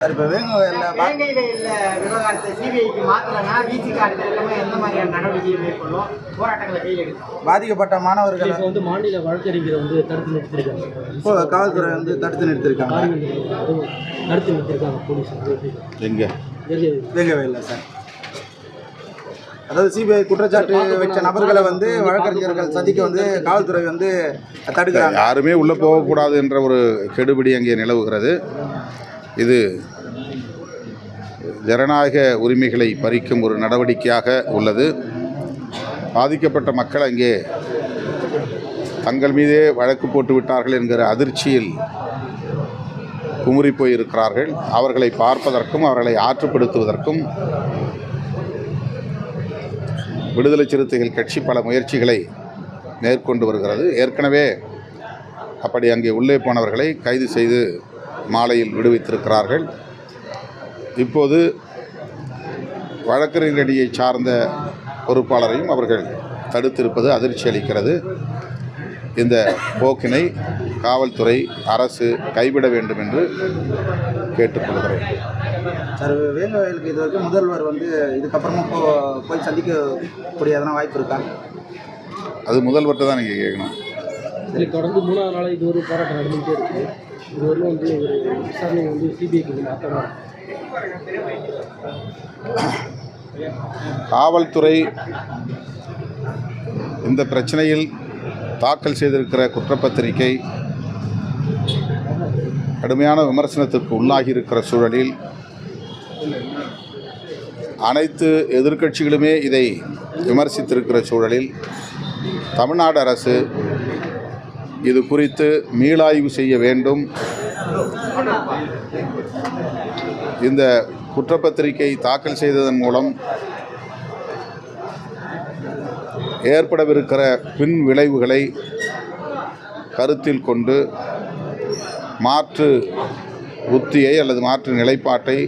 இப்போ வேங்கையில் இல்ல விவகாரத்தை சிபிஐக்கு மாற்றலைன்னா விசிக எல்லாமே எந்த மாதிரியான நடவடிக்கையை மேற்கொள்ளும், போராட்டங்களை கையில் எடுக்கும். பாதிக்கப்பட்ட மாணவர்கள் வந்து மாநில வழக்கறிஞரை வந்து தடுத்து நிறுத்திருக்காங்க. இப்போ காவல்துறை வந்து தடுத்து நிறுத்திருக்காங்க. தடுத்து நிறுத்திருக்காங்க போலீஸ். எங்கே வேங்கவே இல்லை சார். அதாவது சிபிஐ குற்றச்சாட்டு வச்ச நபர்களை வந்து வழக்கறிஞர்கள் சந்திக்க வந்து காவல்துறை வந்து தடுக்கிறாங்க. யாருமே உள்ளே போகக்கூடாது என்ற ஒரு கெடுபிடி அங்கே நிலவுகிறது. இது ஜனநாயக உரிமைகளை பறிக்கும் ஒரு நடவடிக்கையாக உள்ளது. பாதிக்கப்பட்ட மக்கள் அங்கே தங்கள் மீதே வழக்கு போட்டு விட்டார்கள் என்கிற அதிர்ச்சியில் குமுறி போயிருக்கிறார்கள். அவர்களை பார்ப்பதற்கும் அவர்களை ஆற்றுப்படுத்துவதற்கும் விடுதலை சிறுத்தைகள் கட்சி பல முயற்சிகளை மேற்கொண்டு வருகிறது. ஏற்கனவே அப்படி அங்கே உள்ளே போனவர்களை கைது செய்து மாலையில் விடுவித்திருக்கிறார்கள். இப்போது வழக்கறிஞரடியை சார்ந்த பொறுப்பாளரையும் அவர்கள் தடுத்திருப்பது அதிர்ச்சி அளிக்கிறது. இந்த போக்கினை காவல்துறை அரசு கைவிட வேண்டும் என்று கேட்டுக்கொள்கிறேன். சார், வேங்கவேலுக்கு இது வரைக்கும் முதல்வர் வந்து இதுக்கப்புறமா போய் சந்திக்கக்கூடிய எதனா வாய்ப்பு இருக்கா? அது முதல்வர்கிட்ட தான் நீங்கள் கேட்கணும். இதில் தொடர்ந்து 3வது நாள் இது ஒரு போராட்டம் நடந்துகிட்டே இருக்குது. இது வரலும் வந்து ஒரு விசாரணை வந்து சிபிஐக்கு மாற்றமாக காவல்துறை இந்த பிரச்சனையில் தாக்கல் செய்திருக்கிற குற்றப்பத்திரிகை கடுமையான விமர்சனத்திற்கு உள்ளாகி இருக்கிற சூழலில் அனைத்து எதிர்க்கட்சிகளுமே இதை விமர்சித்திருக்கிற சூழலில் தமிழ்நாடு அரசு இது குறித்து மீளாய்வு செய்ய வேண்டும். இந்த குற்றப்பத்திரிகை தாக்கல் செய்ததன் மூலம் ஏற்படவிருக்கிற பின் விளைவுகளை கருத்தில் கொண்டு மாற்று உத்தியை அல்லது மாற்று நிலைப்பாட்டை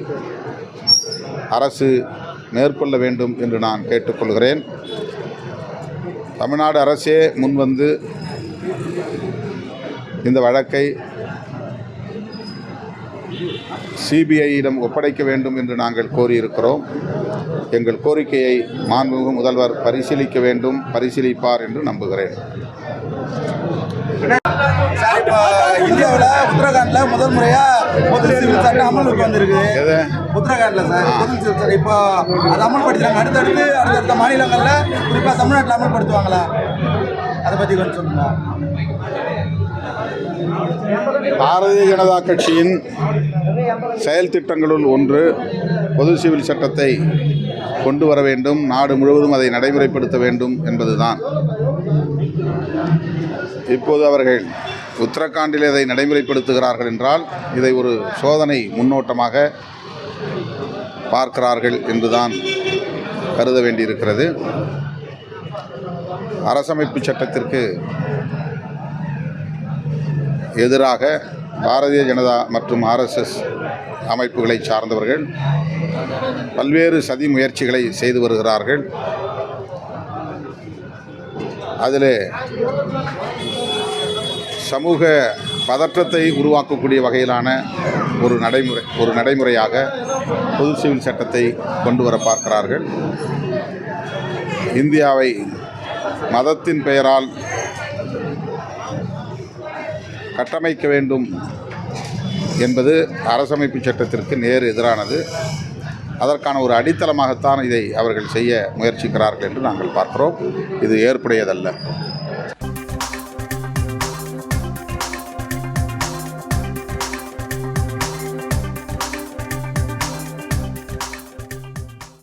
அரசு மேற்கொள்ள வேண்டும் என்று நான் கேட்டுக்கொள்கிறேன். தமிழ்நாடு அரசே முன்வந்து இந்த வழக்கை சிபிஐயிடம் ஒப்படைக்க வேண்டும் என்று நாங்கள் கோரியிருக்கிறோம். எங்கள் கோரிக்கையை மாண்புமிகு முதல்வர் பரிசீலிக்க வேண்டும், பரிசீலிப்பார் என்று நம்புகிறேன். இப்போ இந்தியாவில் உத்தரகாண்டில் முதல் முறையாக பொது சிவில் சட்டம் அமலுக்கு வந்திருக்கு. உத்தரகாண்டில் சார் பொது சிவில் சட்டம் இப்போ அதை அமல்படுத்துகிறாங்க. அடுத்தடுத்த மாநிலங்களில் குறிப்பாக தமிழ்நாட்டில் அமல்படுத்துவாங்களா? அதை பற்றி கொஞ்சம் சொல்லுங்க. பாரதிய ஜனதா கட்சியின் செயல் திட்டங்களுள் ஒன்று பொது சிவில் சட்டத்தை கொண்டு வர வேண்டும், நாடு முழுவதும் அதை நடைமுறைப்படுத்த வேண்டும் என்பதுதான். இப்போது அவர்கள் உத்தரகாண்டில் இதை நடைமுறைப்படுத்துகிறார்கள் என்றால் இதை ஒரு சோதனை முன்னோட்டமாக பார்க்கிறார்கள் என்றுதான் கருத வேண்டியிருக்கிறது. அரசமைப்பு சட்டத்திற்கு எதிராக பாரதிய ஜனதா மற்றும் ஆர்எஸ்எஸ் அமைப்புகளை சார்ந்தவர்கள் பல்வேறு சதி முயற்சிகளை செய்து வருகிறார்கள். அதில் சமூக பதற்றத்தை உருவாக்கக்கூடிய வகையிலான ஒரு நடைமுறையாக பொது சிவில் சட்டத்தை கொண்டு வர பார்க்கிறார்கள். இந்தியாவை மதத்தின் பெயரால் கட்டமைக்க வேண்டும் என்பது அரசமைப்பு சட்டத்திற்கு நேர் எதிரானது. அதற்கான ஒரு அடித்தளமாகத்தான் இதை அவர்கள் செய்ய முயற்சிக்கிறார்கள் என்று நாங்கள் பார்க்கிறோம். இது ஏற்புடையதல்ல.